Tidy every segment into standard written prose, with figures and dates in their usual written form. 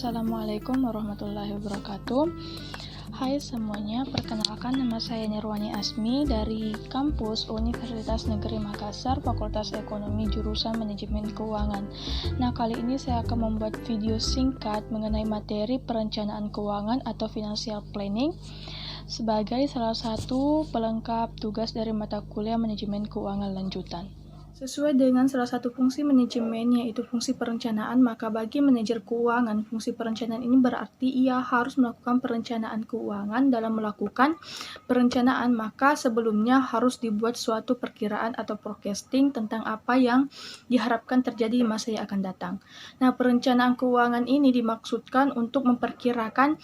Assalamualaikum warahmatullahi wabarakatuh. Hai semuanya, perkenalkan nama saya Nirwani Asmi dari kampus Universitas Negeri Makassar, Fakultas Ekonomi jurusan Manajemen Keuangan. Nah, kali ini saya akan membuat video singkat mengenai materi perencanaan keuangan atau financial planning sebagai salah satu pelengkap tugas dari mata kuliah Manajemen Keuangan lanjutan. Sesuai dengan salah satu fungsi manajemen, yaitu fungsi perencanaan, maka bagi manajer keuangan, fungsi perencanaan ini berarti ia harus melakukan perencanaan keuangan. Dalam melakukan perencanaan, maka sebelumnya harus dibuat suatu perkiraan atau forecasting tentang apa yang diharapkan terjadi di masa yang akan datang. Nah, perencanaan keuangan ini dimaksudkan untuk memperkirakan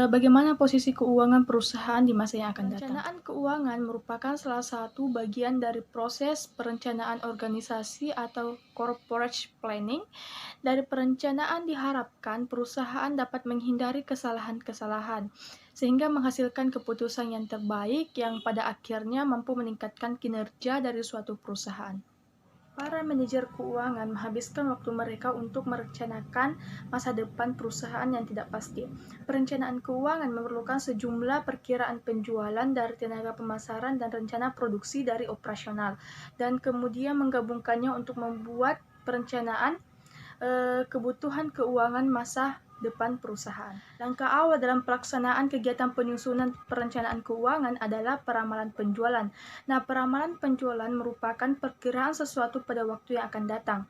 bagaimana posisi keuangan perusahaan di masa yang akan datang. Perencanaan keuangan merupakan salah satu bagian dari proses perencanaan organisasi atau corporate planning. Dari perencanaan diharapkan perusahaan dapat menghindari kesalahan-kesalahan sehingga menghasilkan keputusan yang terbaik yang pada akhirnya mampu meningkatkan kinerja dari suatu perusahaan. Para manajer keuangan menghabiskan waktu mereka untuk merencanakan masa depan perusahaan yang tidak pasti. Perencanaan keuangan memerlukan sejumlah perkiraan penjualan dari tenaga pemasaran dan rencana produksi dari operasional, dan kemudian menggabungkannya untuk membuat perencanaan kebutuhan keuangan masa depan perusahaan. Langkah awal dalam pelaksanaan kegiatan penyusunan perencanaan keuangan adalah peramalan penjualan. Nah, peramalan penjualan merupakan perkiraan sesuatu pada waktu yang akan datang.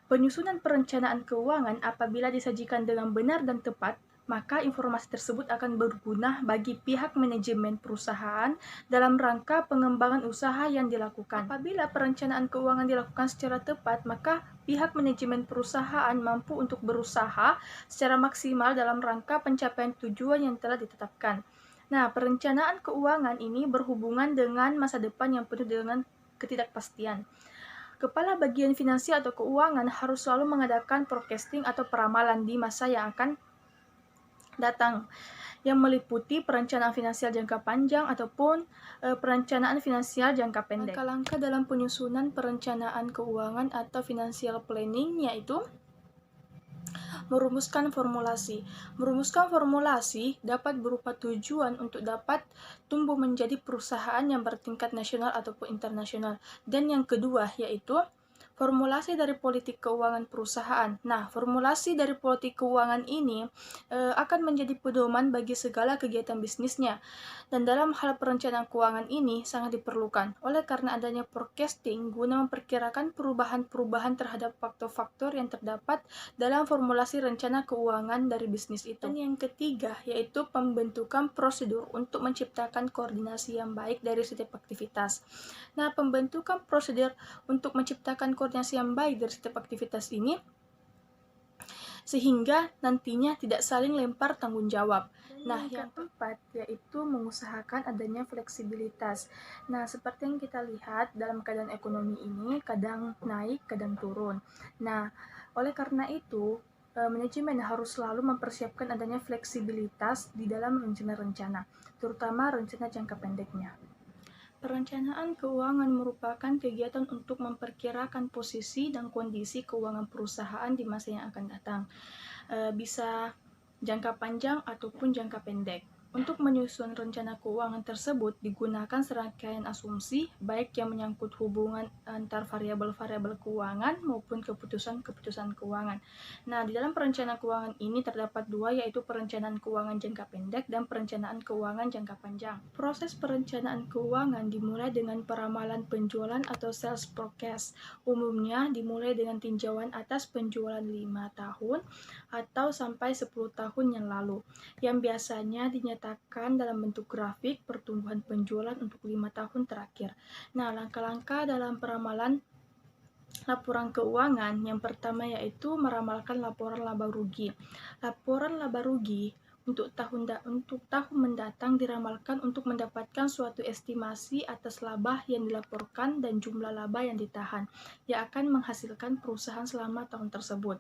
Penyusunan perencanaan keuangan apabila disajikan dengan benar dan tepat, maka informasi tersebut akan berguna bagi pihak manajemen perusahaan dalam rangka pengembangan usaha yang dilakukan. Apabila perencanaan keuangan dilakukan secara tepat, maka pihak manajemen perusahaan mampu untuk berusaha secara maksimal dalam rangka pencapaian tujuan yang telah ditetapkan. Nah, perencanaan keuangan ini berhubungan dengan masa depan yang penuh dengan ketidakpastian. Kepala bagian finansial atau keuangan harus selalu mengadakan forecasting atau peramalan di masa yang akan datang, yang meliputi perencanaan finansial jangka panjang ataupun perencanaan finansial jangka pendek. Langkah-langkah dalam penyusunan perencanaan keuangan atau financial planning yaitu merumuskan formulasi. Merumuskan formulasi dapat berupa tujuan untuk dapat tumbuh menjadi perusahaan yang bertingkat nasional ataupun internasional. Dan yang kedua yaitu formulasi dari politik keuangan perusahaan. Nah, formulasi dari politik keuangan ini akan menjadi pedoman bagi segala kegiatan bisnisnya. Dan dalam hal perencanaan keuangan ini sangat diperlukan. Oleh karena adanya forecasting guna memperkirakan perubahan-perubahan terhadap faktor-faktor yang terdapat dalam formulasi rencana keuangan dari bisnis itu. Dan yang ketiga yaitu pembentukan prosedur untuk menciptakan koordinasi yang baik dari setiap aktivitas. Nah, pembentukan prosedur untuk menciptakan koordinasi yang baik dari setiap aktivitas ini sehingga nantinya tidak saling lempar tanggung jawab. Nah, yang keempat yaitu mengusahakan adanya fleksibilitas. Nah, seperti yang kita lihat dalam keadaan ekonomi ini kadang naik, kadang turun. Nah, oleh karena itu manajemen harus selalu mempersiapkan adanya fleksibilitas di dalam rencana-rencana, terutama rencana jangka pendeknya. Perencanaan keuangan merupakan kegiatan untuk memperkirakan posisi dan kondisi keuangan perusahaan di masa yang akan datang. Bisa jangka panjang ataupun jangka pendek. Untuk menyusun rencana keuangan tersebut digunakan serangkaian asumsi baik yang menyangkut hubungan antar variabel-variabel keuangan maupun keputusan-keputusan keuangan. Nah, di dalam perencanaan keuangan ini terdapat dua, yaitu perencanaan keuangan jangka pendek dan perencanaan keuangan jangka panjang. Proses perencanaan keuangan dimulai dengan peramalan penjualan atau sales forecast. Umumnya dimulai dengan tinjauan atas penjualan 5 tahun atau sampai 10 tahun yang lalu, yang biasanya dinyatakan dalam bentuk grafik pertumbuhan penjualan untuk 5 tahun terakhir. Nah, langkah-langkah dalam peramalan laporan keuangan yang pertama yaitu meramalkan laporan laba rugi. Laporan laba rugi untuk tahun mendatang diramalkan untuk mendapatkan suatu estimasi atas laba yang dilaporkan dan jumlah laba yang ditahan yang akan menghasilkan perusahaan selama tahun tersebut.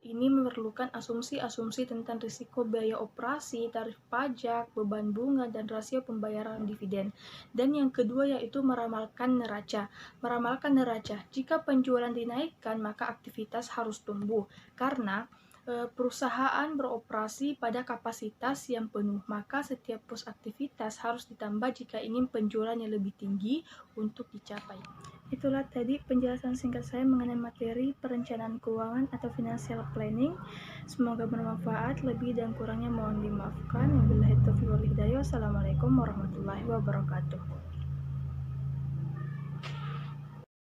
Ini memerlukan asumsi-asumsi tentang risiko biaya operasi, tarif pajak, beban bunga, dan rasio pembayaran dividen. Dan yang kedua yaitu meramalkan neraca. Meramalkan neraca, jika penjualan dinaikkan maka aktivitas harus tumbuh, karena perusahaan beroperasi pada kapasitas yang penuh, maka setiap pos aktivitas harus ditambah jika ingin penjualan yang lebih tinggi untuk dicapai. Itulah tadi penjelasan singkat saya mengenai materi perencanaan keuangan atau financial planning. Semoga bermanfaat, lebih dan kurangnya mohon dimaafkan. Wabillahi taufiq wal hidayah. Wassalamualaikum warahmatullahi wabarakatuh.